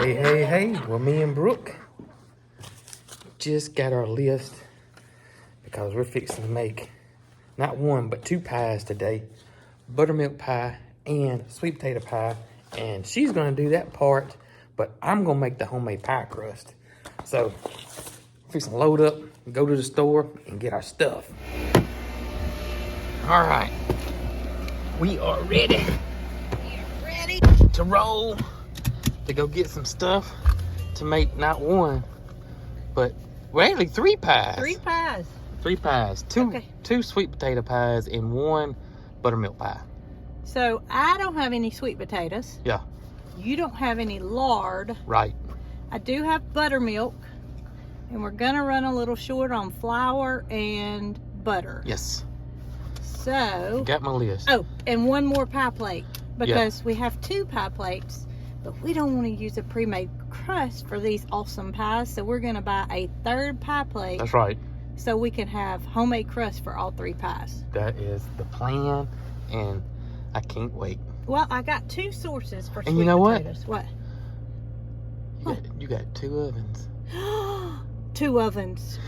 Hey, well, me and Brooke just got our list because we're fixing to make not one, but two pies today. Buttermilk pie and sweet potato pie. And she's gonna do that part, but I'm gonna make the homemade pie crust. So, fixing to load up, go to the store, and get our stuff. All right, we are ready. We are ready to roll, to go get some stuff to make not one, but well, actually three pies. Three pies. Two sweet potato pies and one buttermilk pie. So I don't have any sweet potatoes. Yeah. You don't have any lard. Right. I do have buttermilk, and we're gonna run a little short on flour and butter. Yes. So. Got my list. Oh, and one more pie plate because we have two pie plates, but we don't want to use a pre-made crust for these awesome pies. So we're gonna buy a third pie plate. That's right. So we can have homemade crust for all three pies. That is the plan, and I can't wait. Well, I got two sources for and you know potatoes. What? You got two ovens. Two ovens.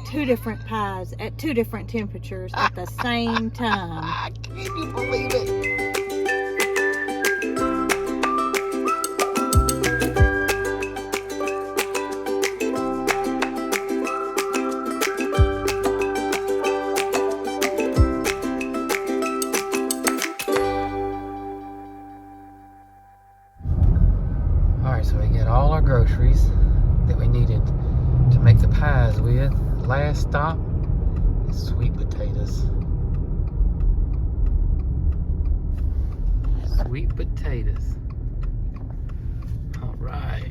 Two different pies at two different temperatures at the same time. Can you believe it? Alright, so we got all our groceries that we needed to make the pies with. Last stop is sweet potatoes. Sweet potatoes. All right.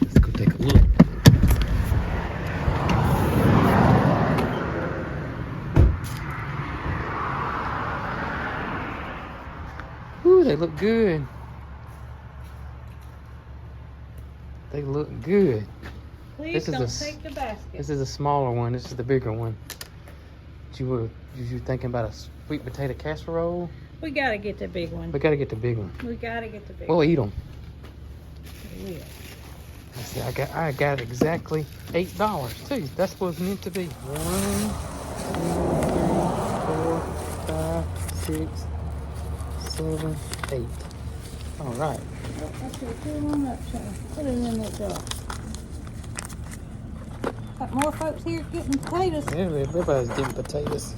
Let's go take a look. Ooh, they look good. They look good. Please don't take the basket. This is a smaller one. This is the bigger one. You thinking about a sweet potato casserole? We gotta get the big one. We gotta get the big one. We gotta get the big we'll one. Eat them. Yeah. Let's see, I got exactly $8 too. That's what it's meant to be. 1, 2, 3, 4, 5, 6, 7, 8. All right. Okay, put it on that side. Put it in that jar. Got more folks here getting potatoes. Yeah, everybody's getting potatoes.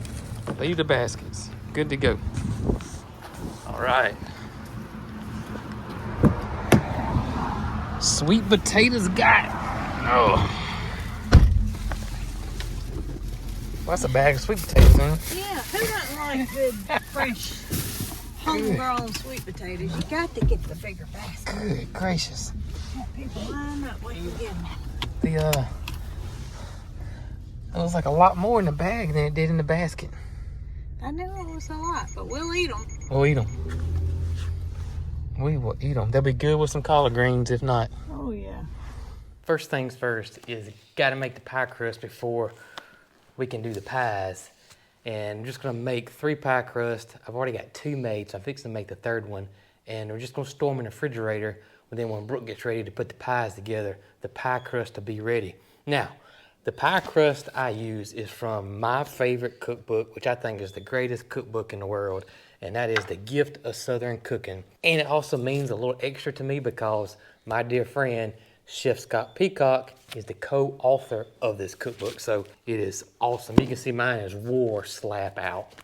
Leave the baskets. Good to go. All right. Sweet potatoes got. Oh. Well, that's a bag of sweet potatoes, huh? Yeah, who doesn't like good, fresh, homegrown sweet potatoes? You got to get the bigger basket. Good gracious. Let people line up what you get them. It was like a lot more in the bag than it did in the basket. I knew it was a lot, but we'll eat them. We'll eat them. We will eat them. They'll be good with some collard greens, if not. Oh, yeah. First things first is got to make the pie crust before we can do the pies. And I'm just going to make 3 pie crust. I've already got 2 made, so I'm fixing to make the 3rd one. And we're just going to store them in the refrigerator. And then when Brooke gets ready to put the pies together, the pie crust will be ready. Now, the pie crust I use is from my favorite cookbook, which I think is the greatest cookbook in the world, and that is The Gift of Southern Cooking. And it also means a little extra to me because my dear friend, Chef Scott Peacock, is the co-author of this cookbook, so it is awesome. You can see mine is War Slap Out.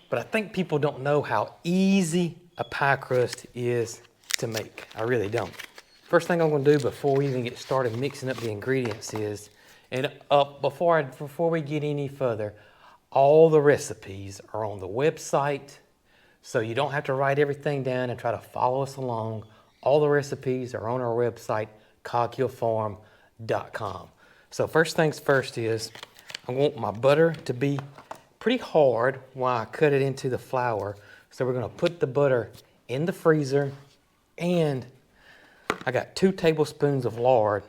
But I think people don't know how easy a pie crust is to make. I really don't. First thing I'm going to do before we even get started mixing up the ingredients is, before we get any further, all the recipes are on the website, so you don't have to write everything down and try to follow us along. All the recipes are on our website, coghillfarm.com. So first things first is, I want my butter to be pretty hard while I cut it into the flour. So we're going to put the butter in the freezer, and I got 2 tablespoons of lard,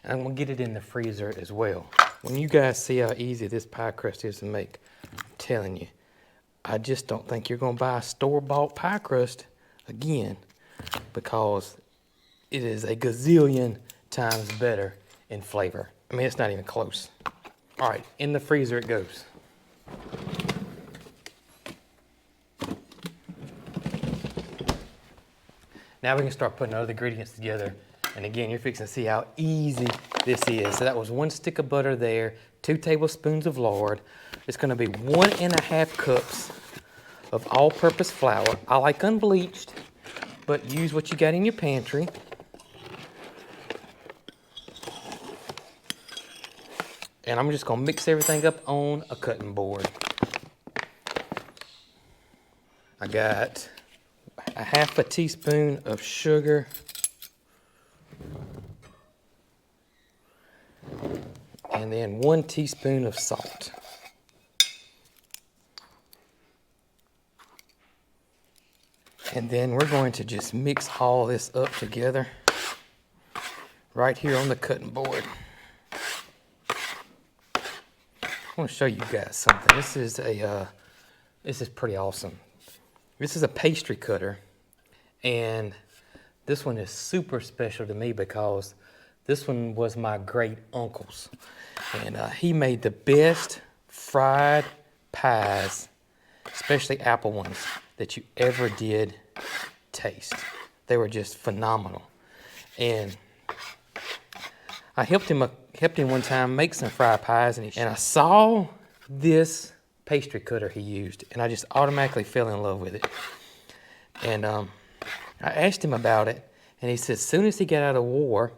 and I'm gonna get it in the freezer as well. When you guys see how easy this pie crust is to make, I'm telling you, I just don't think you're gonna buy a store-bought pie crust again, because it is a gazillion times better in flavor. I mean, it's not even close. All right, in the freezer it goes. Now we can start putting other ingredients together. And again, you're fixing to see how easy this is. So that was 1 stick of butter there, 2 tablespoons of lard. It's gonna be 1.5 cups of all-purpose flour. I like unbleached, but use what you got in your pantry. And I'm just gonna mix everything up on a cutting board. I got a 1/2 teaspoon of sugar. And then 1 teaspoon of salt. And then we're going to just mix all this up together right here on the cutting board. I want to show you guys something. This is pretty awesome. This is a pastry cutter, and this one is super special to me because this one was my great uncle's, and he made the best fried pies, especially apple ones, that you ever did taste. They were just phenomenal. And I helped him one time make some fried pies, and I saw this pastry cutter he used, and I just automatically fell in love with it. And I asked him about it, and he said as soon as he got out of war,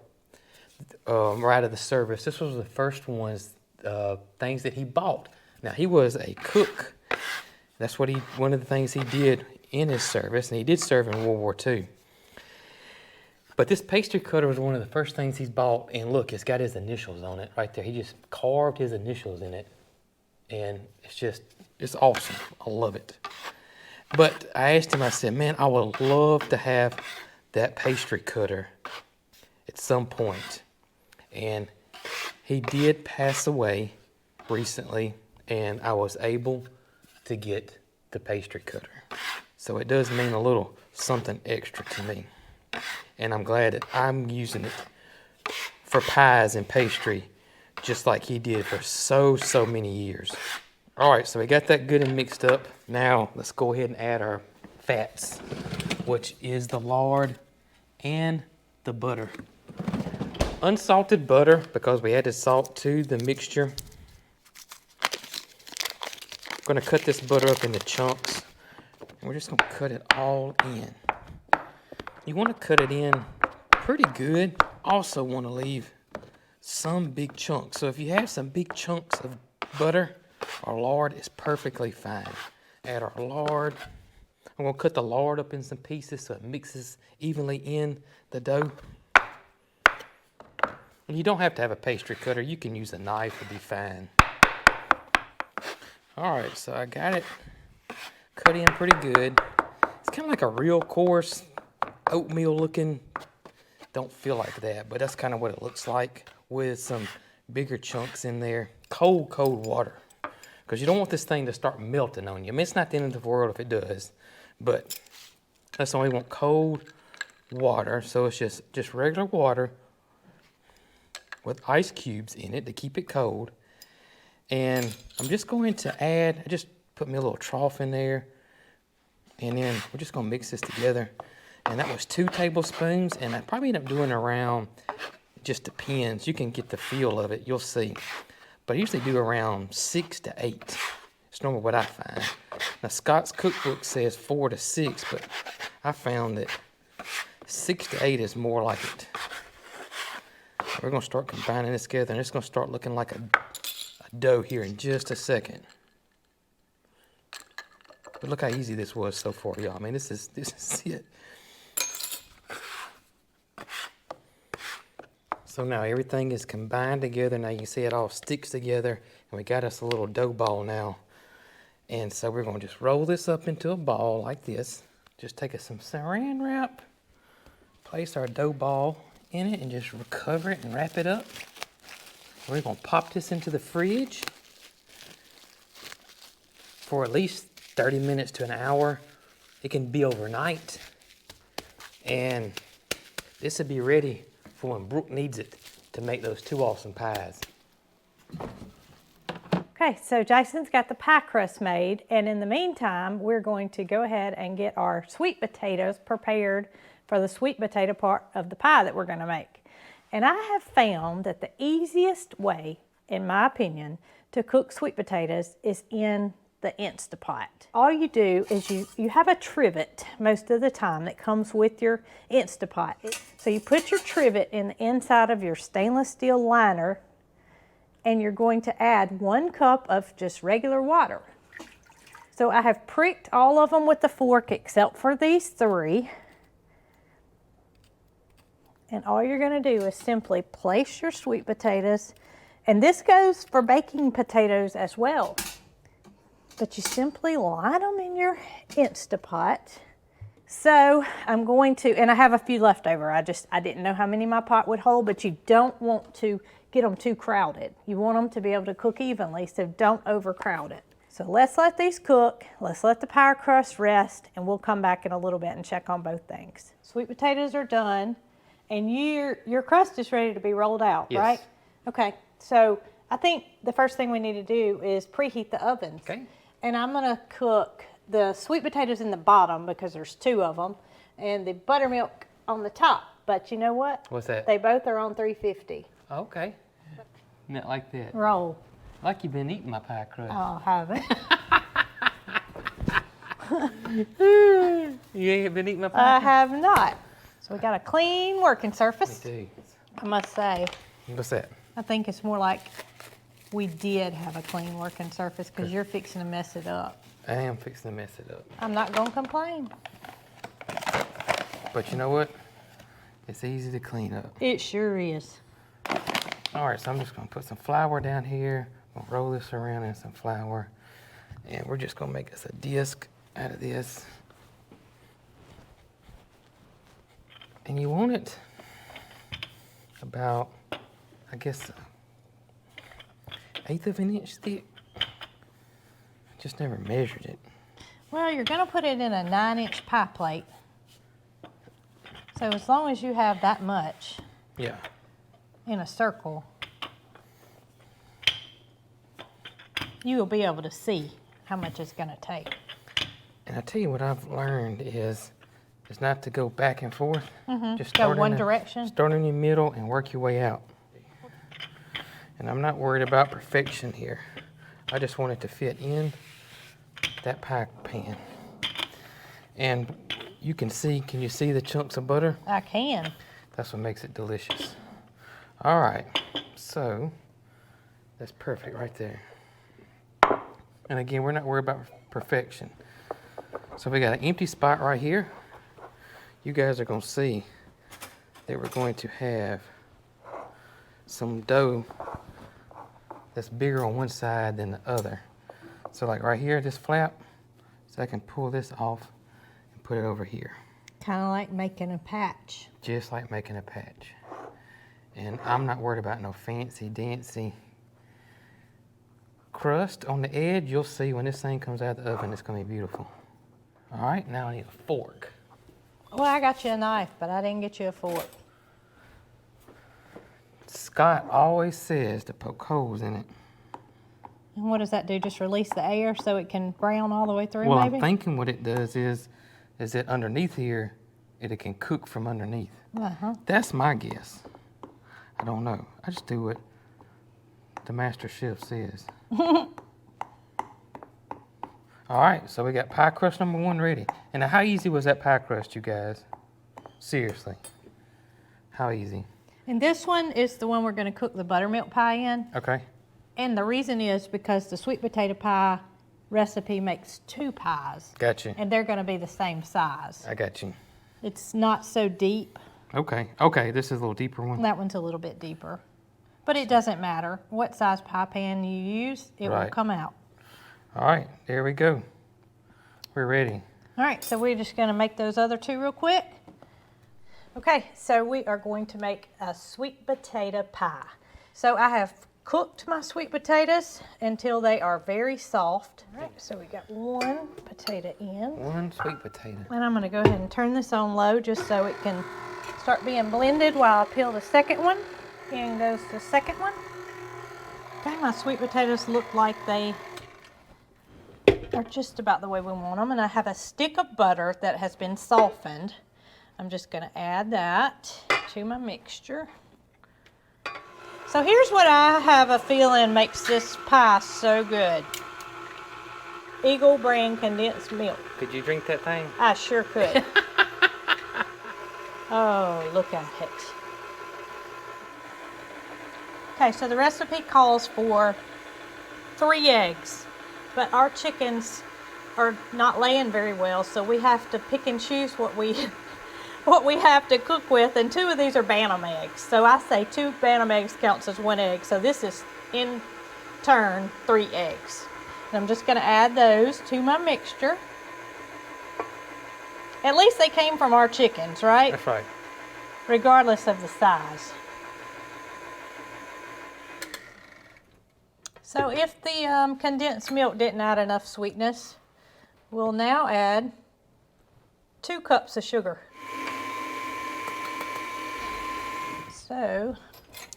right out of the service, this was the first things that he bought. Now, he was a cook. That's one of the things he did in his service, and he did serve in World War II. But this pastry cutter was one of the first things he's bought, and look, it's got his initials on it right there. He just carved his initials in it, and it's awesome. I love it. But I asked him, I said, man, I would love to have that pastry cutter at some point. And he did pass away recently, and I was able to get the pastry cutter. So it does mean a little something extra to me. And I'm glad that I'm using it for pies and pastry just like he did for so many years. All right, so we got that good and mixed up. Now let's go ahead and add our fats, which is the lard and the butter. Unsalted butter, because we added salt to the mixture. I'm gonna cut this butter up into chunks, and we're just gonna cut it all in. You wanna cut it in pretty good. Also wanna leave some big chunks. So if you have some big chunks of butter or lard, it's perfectly fine. Add our lard. I'm gonna cut the lard up in some pieces so it mixes evenly in the dough. And you don't have to have a pastry cutter. You can use a knife, it'll be fine. All right, so I got it cut in pretty good. It's kind of like a real coarse oatmeal looking. Don't feel like that, but that's kind of what it looks like with some bigger chunks in there. Cold water, because you don't want this thing to start melting on you. I mean, it's not the end of the world if it does, but that's only want cold water. So it's just regular water with ice cubes in it to keep it cold. And I'm just going to add, I just put me a little trough in there, and then we're just gonna mix this together. And that was 2 tablespoons, and I probably end up doing around, just depends, you can get the feel of it, you'll see. But I usually do around 6 to 8. It's normally what I find. Now Scott's cookbook says 4 to 6, but I found that 6 to 8 is more like it. We're gonna start combining this together, and it's gonna start looking like a dough here in just a second. But look how easy this was so far, y'all. I mean, this is it. So now everything is combined together. Now you can see it all sticks together, and we got us a little dough ball now. And so we're gonna just roll this up into a ball like this. Just take some saran wrap, place our dough ball in it, and just cover it and wrap it up. We're gonna pop this into the fridge for at least 30 minutes to an hour. It can be overnight. And this will be ready for when Brooke needs it to make those 2 awesome pies. Okay, so Jason's got the pie crust made, and in the meantime, we're going to go ahead and get our sweet potatoes prepared for the sweet potato part of the pie that we're going to make. And I have found that the easiest way, in my opinion, to cook sweet potatoes is in the Instapot. All you do is you have a trivet most of the time that comes with your Instapot. So you put your trivet in the inside of your stainless steel liner, and you're going to add 1 cup of just regular water. So I have pricked all of them with the fork except for these 3. And all you're going to do is simply place your sweet potatoes, and this goes for baking potatoes as well. But you simply line them in your Instapot. So I'm going to, and I have a few left over. I didn't know how many my pot would hold, but you don't want to get them too crowded. You want them to be able to cook evenly, so don't overcrowd it. So let's let these cook. Let's let the pie crust rest, and we'll come back in a little bit and check on both things. Sweet potatoes are done, and your crust is ready to be rolled out, yes. Right? Okay, so I think the first thing we need to do is preheat the ovens. Okay. And I'm gonna cook the sweet potatoes in the bottom because there's 2 of them, and the buttermilk on the top. But you know what? What's that? They both are on 350. Okay. Not like that. Roll. Like you've been eating my pie crust. Oh, haven't. You ain't been eating my pie I have not. So we got a clean working surface. crust? Me I must say, too. What's that? I think it's more like we did have a clean working surface because you're fixing to mess it up. I am fixing to mess it up. I'm not gonna complain. But you know what? It's easy to clean up. It sure is. All right, so I'm just gonna put some flour down here. I'm gonna roll this around in some flour. And we're just gonna make us a disc out of this. And you want it about, I guess, 1/8 of an inch thick. Just never measured it. Well, you're gonna put it in a 9-inch pie plate. So as long as you have that much Yeah. in a circle, you will be able to see how much it's gonna take. And I tell you what I've learned is not to go back and forth. Just Go start one in the, direction. Start in the middle and work your way out. And I'm not worried about perfection here. I just want it to fit in that pie pan. And you can you see the chunks of butter? I can. That's what makes it delicious. All right, so that's perfect right there. And again, we're not worried about perfection. So we got an empty spot right here. You guys are gonna see that we're going to have some dough that's bigger on one side than the other. So like right here, this flap, so I can pull this off and put it over here. Kind of like making a patch. Just like making a patch. And I'm not worried about no fancy dancy crust on the edge. You'll see when this thing comes out of the oven, it's gonna be beautiful. All right, now I need a fork. Well, I got you a knife, but I didn't get you a fork. Scott always says to poke holes in it. And what does that do? Just release the air so it can brown all the way through, Well, maybe? I'm thinking what it does is that underneath here, it can cook from underneath. Uh-huh. That's my guess. I don't know. I just do what the master chef says. All right, so we got pie crust number 1 ready. And now how easy was that pie crust, you guys? Seriously, how easy? And this one is the one we're going to cook the buttermilk pie in. Okay. And the reason is because the sweet potato pie recipe makes 2 pies. Got you. And they're going to be the same size. I got you. It's not so deep. Okay, okay, this is a little deeper one. That one's a little bit deeper. But it doesn't matter what size pie pan you use, it will Right. come out. All right, there we go. We're ready. All right, so we're just going to make those other 2 real quick. Okay, so we are going to make a sweet potato pie. So I have cooked my sweet potatoes until they are very soft. All right, so we got one potato in. One sweet potato. And I'm gonna go ahead and turn this on low just so it can start being blended while I peel the second one. In goes the second one. Okay, my sweet potatoes look like they are just about the way we want them. And I have a stick of butter that has been softened. I'm just gonna add that to my mixture. So here's what I have a feeling makes this pie so good. Eagle brand condensed milk. Could you drink that thing? I sure could. Oh, look at it. Okay, so the recipe calls for 3 eggs, but our chickens are not laying very well, so we have to pick and choose what we have to cook with, and 2 of these are Bantam eggs. So I say 2 Bantam eggs counts as 1 egg, so this is in turn 3 eggs. And I'm just gonna add those to my mixture. At least they came from our chickens, right? That's right. Regardless of the size. So if the condensed milk didn't add enough sweetness, we'll now add 2 cups of sugar. So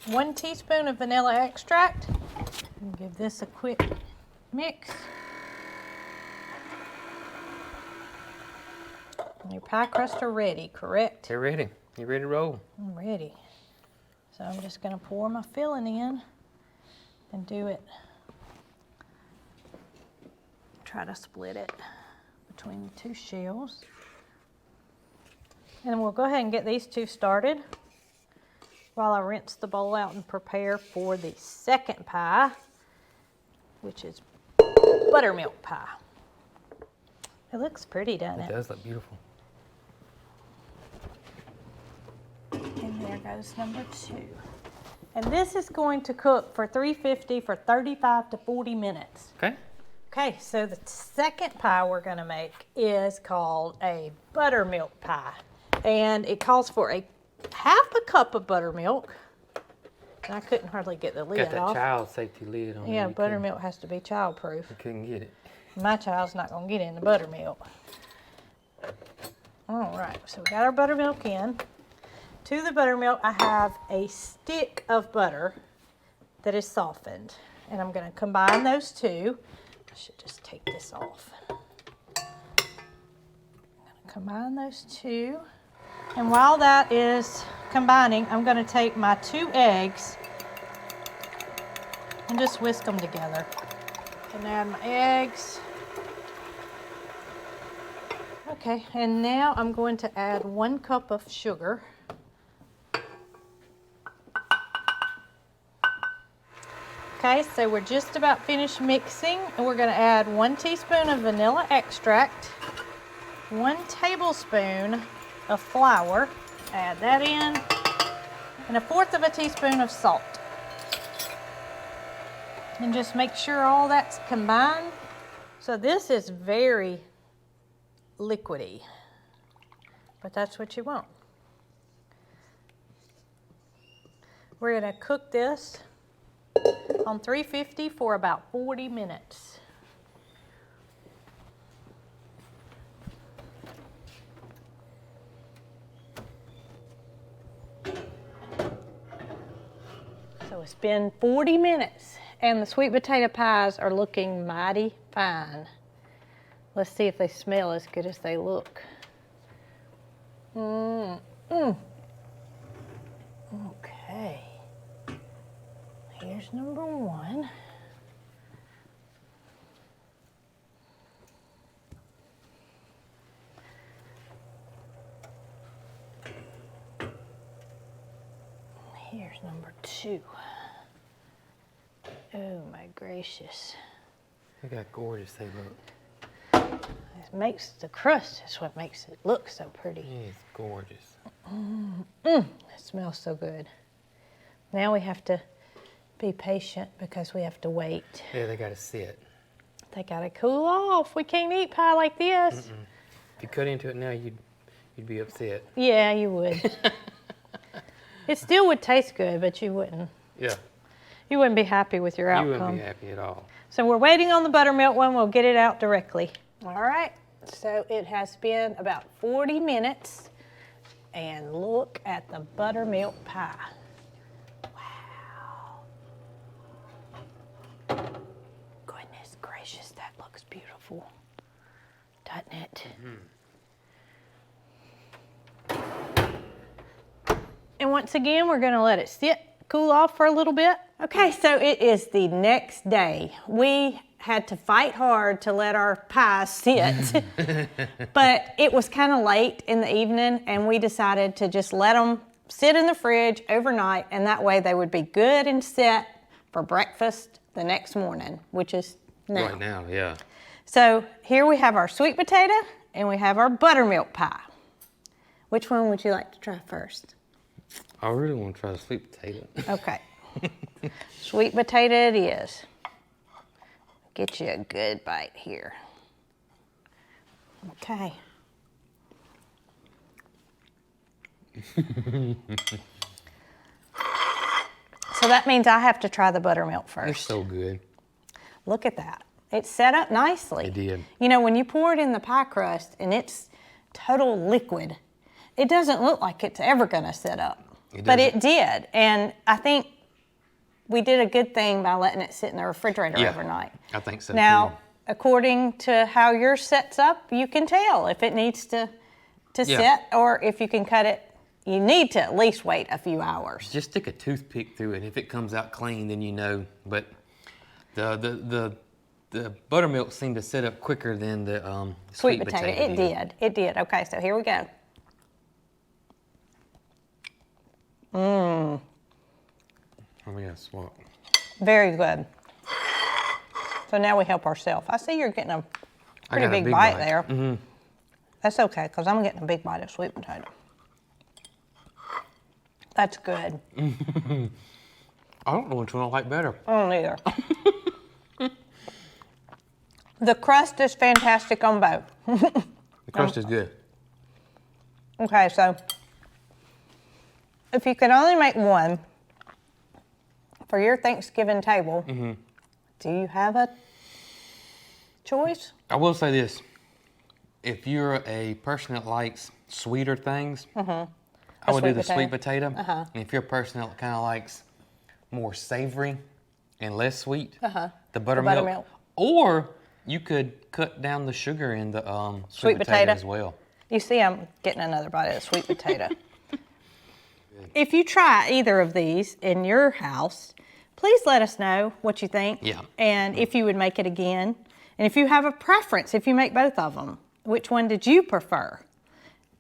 1 teaspoon of vanilla extract. And give this a quick mix. And your pie crusts are ready, correct? They're ready. You ready to roll? I'm ready. So I'm just going to pour my filling in and do it. Try to split it between the 2 shells. And we'll go ahead and get these 2 started while I rinse the bowl out and prepare for the second pie, which is buttermilk pie. It looks pretty, doesn't it? It does look beautiful. And there goes number 2. And this is going to cook for 350 for 35 to 40 minutes. Okay. Okay, so the second pie we're gonna make is called a buttermilk pie. And it calls for a half a cup of buttermilk. And I couldn't hardly get the lid Got that off. child safety lid on. Yeah, there. buttermilk has to be childproof. You couldn't get it. My child's not gonna get in the buttermilk. All right, so we got our buttermilk in. To the buttermilk, I have a stick of butter that is softened. And I'm gonna combine those 2. I should just take this off. I'm gonna combine those 2. And while that is combining, I'm gonna take my 2 eggs and just whisk them together. And add my eggs. Okay, and now I'm going to add 1 cup of sugar. Okay, so we're just about finished mixing, and we're going to add 1 teaspoon of vanilla extract, 1 tablespoon of flour, add that in, and 1/4 teaspoon of salt. And just make sure all that's combined. So this is very liquidy, but that's what you want. We're going to cook this on 350 for about 40 minutes. So it's been 40 minutes and the sweet potato pies are looking mighty fine. Let's see if they smell as good as they look. Okay. Here's number 1. Here's number 2. Oh my gracious. Look how gorgeous they look. It makes the crust is what makes it look so pretty. Yeah, it's gorgeous. It smells so good. Now we have to be patient because we have to wait. Yeah, they gotta sit. They gotta cool off. We can't eat pie like this. If you cut into it now, you'd be upset. Yeah, you would. It still would taste good, but you wouldn't. Yeah. You wouldn't be happy with your outcome. You wouldn't be happy at all. So we're waiting on the buttermilk one. We'll get it out directly. All right. So it has been about 40 minutes. And look at the buttermilk pie. Wow. Goodness gracious, that looks beautiful. Doesn't it? And once again, we're going to let it sit, cool off for a little bit. Okay, so it is the next day. We had to fight hard to let our pies sit, but it was kind of late in the evening, and we decided to just let them sit in the fridge overnight, and that way they would be good and set for breakfast the next morning, which is now. Right now, yeah. So here we have our sweet potato, and we have our buttermilk pie. Which one would you like to try first? I really want to try the sweet potato. Okay. Sweet potato it is. Get you a good bite here. Okay. So that means I have to try the buttermilk first. It's so good. Look at that. It's set up nicely. It did. You know, when you pour it in the pie crust and it's total liquid, it doesn't look like it's ever gonna set up. But it did. And I think we did a good thing by letting it sit in the refrigerator overnight. I think so Now, too. according to how yours sets up, you can tell if it needs to sit or if you can cut it. You need to at least wait a few hours. Just stick a toothpick through it. If it comes out clean, then you know. But the buttermilk seemed to set up quicker than the sweet potato. It did. It did. Okay, so here we go. Oh, yeah, swap. Very good. So now we help ourselves. I see you're getting a pretty big bite there. Mm-hmm. That's okay, because I'm getting a big bite of sweet potato. That's good. I don't know which one I like better. I don't either. The crust is fantastic on both. The crust is good. Okay, so if you could only make one for your Thanksgiving table, do you have a choice? I will say this. If you're a person that likes sweeter things, I would do the sweet potato. And if you're a person that kind of likes more savory and less sweet, the buttermilk. Or you could cut down the sugar in the sweet potato as well. You see, I'm getting another bite of the sweet potato. If you try either of these in your house, please let us know what you think. Yeah. And if you would make it again. And if you have a preference, if you make both of them, which one did you prefer?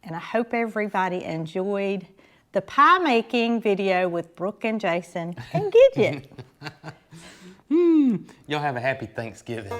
And I hope everybody enjoyed the pie making video with Brooke and Jason and Gidget. Y'all have a happy Thanksgiving.